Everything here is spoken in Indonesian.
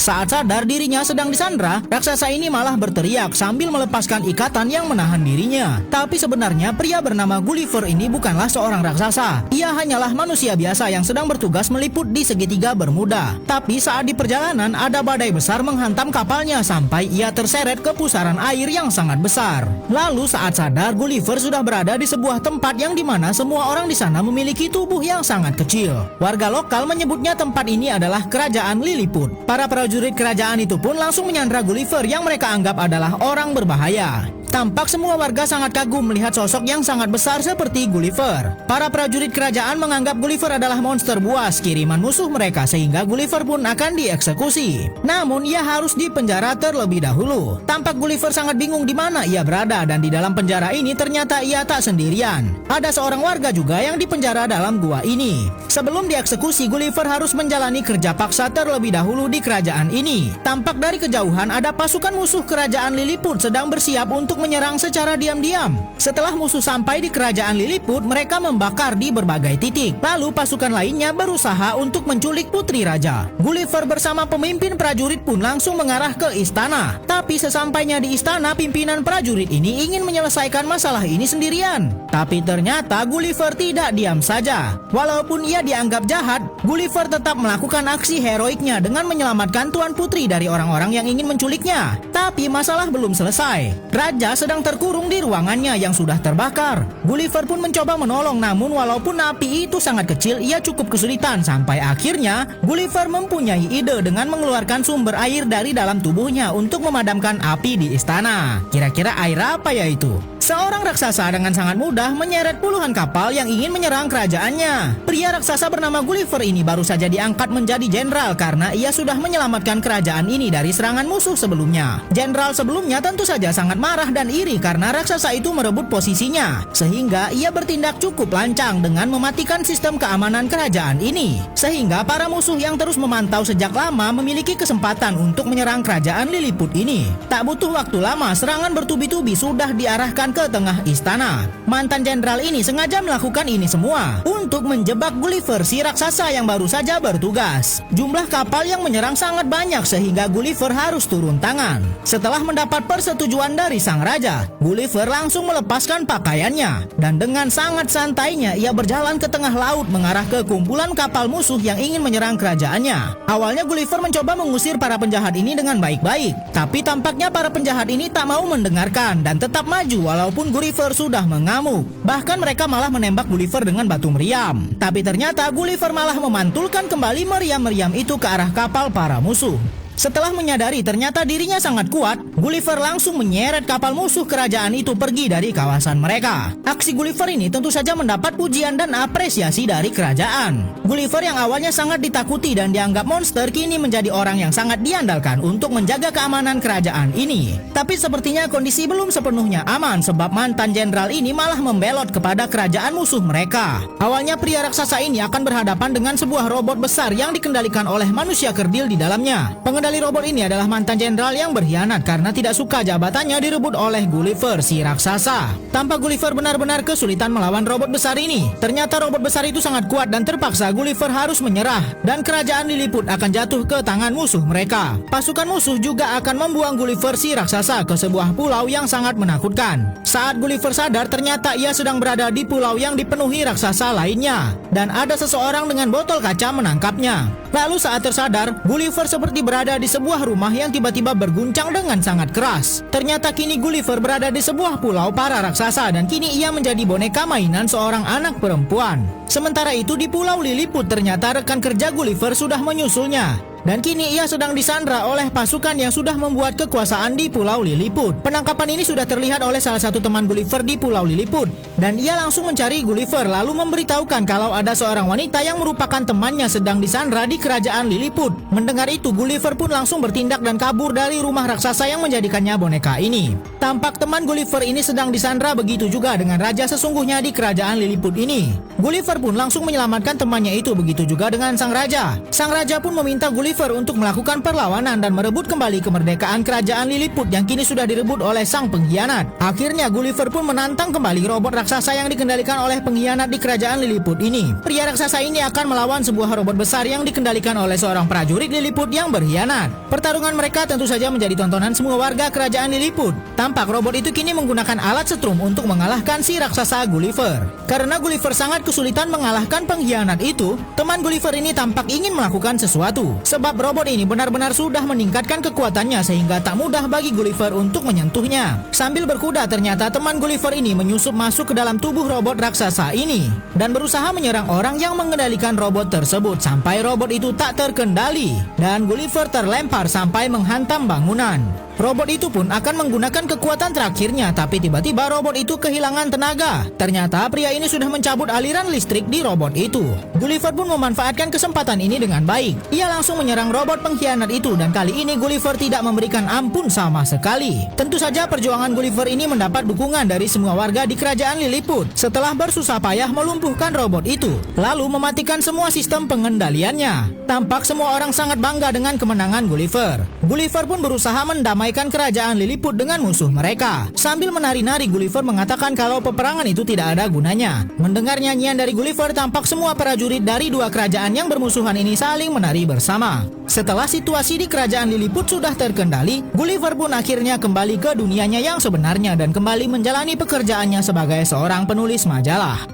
Saat sadar dirinya sedang disandra, raksasa ini malah berteriak sambil melepaskan ikatan yang menahan dirinya. Tapi sebenarnya pria bernama Gulliver ini bukanlah seorang raksasa. Ia hanyalah manusia biasa yang sedang bertugas meliput di segitiga Bermuda. Tapi saat di perjalanan ada badai besar menghantam kapalnya sampai ia terseret ke pusaran air yang sangat besar. Lalu saat sadar, Gulliver sudah berada di sebuah tempat yang dimana semua orang di sana memiliki tubuh yang sangat kecil. Warga lokal menyebutnya tempat ini adalah Kerajaan Lilliput. Para prajurit kerajaan itu pun langsung menyandra Gulliver yang mereka anggap adalah orang berbahaya. Tampak semua warga sangat kagum melihat sosok yang sangat besar seperti Gulliver. Para prajurit kerajaan menganggap Gulliver adalah monster buas kiriman musuh mereka sehingga Gulliver pun akan dieksekusi. Namun ia harus dipenjara terlebih dahulu. Tampak Gulliver sangat bingung di mana ia berada dan di dalam penjara ini ternyata ia tak sendirian. Ada seorang warga juga yang dipenjara dalam gua ini. Sebelum dieksekusi, Gulliver harus menjalani kerja paksa terlebih dahulu di kerajaan ini. Tampak dari kejauhan ada pasukan musuh kerajaan Lilliput sedang bersiap untuk menyerang secara diam-diam. Setelah musuh sampai di kerajaan Lilliput, mereka membakar di berbagai titik. Lalu pasukan lainnya berusaha untuk menculik putri raja. Gulliver bersama pemimpin prajurit pun langsung mengarah ke istana. Tapi sesampainya di istana, pimpinan prajurit ini ingin menyelesaikan masalah ini sendirian. Tapi ternyata Gulliver tidak diam saja. Walaupun ia dianggap jahat, Gulliver tetap melakukan aksi heroiknya dengan menyelamatkan Tuan Putri dari orang-orang yang ingin menculiknya. Tapi masalah belum selesai. Raja sedang terkurung di ruangannya yang sudah terbakar. Gulliver pun mencoba menolong, namun walaupun api itu sangat kecil, ia cukup kesulitan sampai akhirnya Gulliver mempunyai ide dengan mengeluarkan sumber air dari dalam tubuhnya untuk memadamkan api di istana. Kira-kira air apa ya itu? Seorang raksasa dengan sangat mudah menyeret puluhan kapal yang ingin menyerang kerajaannya. Pria raksasa bernama Gulliver ini baru saja diangkat menjadi jenderal karena ia sudah menyelamatkan kerajaan ini dari serangan musuh sebelumnya. Jenderal sebelumnya tentu saja sangat marah dan iri karena raksasa itu merebut posisinya, sehingga ia bertindak cukup lancang dengan mematikan sistem keamanan kerajaan ini. Sehingga para musuh yang terus memantau sejak lama memiliki kesempatan untuk menyerang kerajaan Lilliput ini. Tak butuh waktu lama, serangan bertubi-tubi sudah diarahkan ke tengah istana. Mantan jenderal ini sengaja melakukan ini semua untuk menjebak Gulliver, si raksasa yang baru saja bertugas. Jumlah kapal yang menyerang sangat banyak sehingga Gulliver harus turun tangan. Setelah mendapat persetujuan dari sang raja, Gulliver langsung melepaskan pakaiannya dan dengan sangat santainya ia berjalan ke tengah laut mengarah ke kumpulan kapal musuh yang ingin menyerang kerajaannya. Awalnya Gulliver mencoba mengusir para penjahat ini dengan baik-baik, tapi tampaknya para penjahat ini tak mau mendengarkan dan tetap maju walaupun Gulliver sudah mengamuk. Bahkan mereka malah menembak Gulliver dengan batu meriam. Tapi ternyata Gulliver malah memantulkan kembali meriam-meriam itu ke arah kapal para musuh. Setelah menyadari ternyata dirinya sangat kuat, Gulliver langsung menyeret kapal musuh kerajaan itu pergi dari kawasan mereka. Aksi Gulliver ini tentu saja mendapat pujian dan apresiasi dari kerajaan. Gulliver yang awalnya sangat ditakuti dan dianggap monster kini menjadi orang yang sangat diandalkan untuk menjaga keamanan kerajaan ini. Tapi sepertinya kondisi belum sepenuhnya aman sebab mantan jenderal ini malah membelot kepada kerajaan musuh mereka. Awalnya pria raksasa ini akan berhadapan dengan sebuah robot besar yang dikendalikan oleh manusia kerdil di dalamnya. Pengendali robot ini adalah mantan jenderal yang berkhianat karena tidak suka jabatannya direbut oleh Gulliver, si raksasa. Tampak Gulliver benar-benar kesulitan melawan robot besar ini. Ternyata robot besar itu sangat kuat dan terpaksa Gulliver harus menyerah dan kerajaan Lilliput akan jatuh ke tangan musuh mereka. Pasukan musuh juga akan membuang Gulliver, si raksasa, ke sebuah pulau yang sangat menakutkan. Saat Gulliver sadar ternyata ia sedang berada di pulau yang dipenuhi raksasa lainnya dan ada seseorang dengan botol kaca menangkapnya. Lalu saat tersadar, Gulliver seperti berada di sebuah rumah yang tiba-tiba berguncang dengan sangat keras. Ternyata kini Gulliver berada di sebuah pulau para raksasa dan kini ia menjadi boneka mainan seorang anak perempuan. Sementara itu di pulau Lilliput ternyata rekan kerja Gulliver sudah menyusulnya. Dan kini ia sedang disandra oleh pasukan yang sudah membuat kekuasaan di Pulau Lilliput. Penangkapan ini sudah terlihat oleh salah satu teman Gulliver di Pulau Lilliput. Dan ia langsung mencari Gulliver lalu memberitahukan kalau ada seorang wanita yang merupakan temannya sedang disandra di kerajaan Lilliput. Mendengar itu Gulliver pun langsung bertindak dan kabur dari rumah raksasa yang menjadikannya boneka ini. Tampak teman Gulliver ini sedang disandra, begitu juga dengan raja sesungguhnya di kerajaan Lilliput ini. Gulliver pun langsung menyelamatkan temannya itu, begitu juga dengan sang raja. Sang raja pun meminta Gulliver Gulliver untuk melakukan perlawanan dan merebut kembali kemerdekaan kerajaan Lilliput yang kini sudah direbut oleh sang pengkhianat. Akhirnya Gulliver pun menantang kembali robot raksasa yang dikendalikan oleh pengkhianat di kerajaan Lilliput ini. Pria raksasa ini akan melawan sebuah robot besar yang dikendalikan oleh seorang prajurit Lilliput yang berkhianat. Pertarungan mereka tentu saja menjadi tontonan semua warga kerajaan Lilliput. Tampak robot itu kini menggunakan alat setrum untuk mengalahkan si raksasa Gulliver. Karena Gulliver sangat kesulitan mengalahkan pengkhianat itu, teman Gulliver ini tampak ingin melakukan sesuatu. Sebab robot ini benar-benar sudah meningkatkan kekuatannya sehingga tak mudah bagi Gulliver untuk menyentuhnya. Sambil berkuda, ternyata teman Gulliver ini menyusup masuk ke dalam tubuh robot raksasa ini dan berusaha menyerang orang yang mengendalikan robot tersebut sampai robot itu tak terkendali dan Gulliver terlempar sampai menghantam bangunan. Robot itu pun akan menggunakan kekuatan terakhirnya, tapi tiba-tiba robot itu kehilangan tenaga. Ternyata pria ini sudah mencabut aliran listrik di robot itu. Gulliver pun memanfaatkan kesempatan ini dengan baik. Ia langsung menyerang robot pengkhianat itu dan kali ini Gulliver tidak memberikan ampun sama sekali. Tentu saja perjuangan Gulliver ini mendapat dukungan dari semua warga di kerajaan Lilliput setelah bersusah payah melumpuhkan robot itu, lalu mematikan semua sistem pengendaliannya. Tampak semua orang sangat bangga dengan kemenangan Gulliver. Gulliver pun berusaha mendamaikan kerajaan Lilliput dengan musuh mereka. Sambil menari-nari, Gulliver mengatakan kalau peperangan itu tidak ada gunanya. Mendengar nyanyian dari Gulliver, tampak semua prajurit dari dua kerajaan yang bermusuhan ini saling menari bersama. Setelah situasi di kerajaan Lilliput sudah terkendali, Gulliver pun akhirnya kembali ke dunianya yang sebenarnya dan kembali menjalani pekerjaannya sebagai seorang penulis majalah.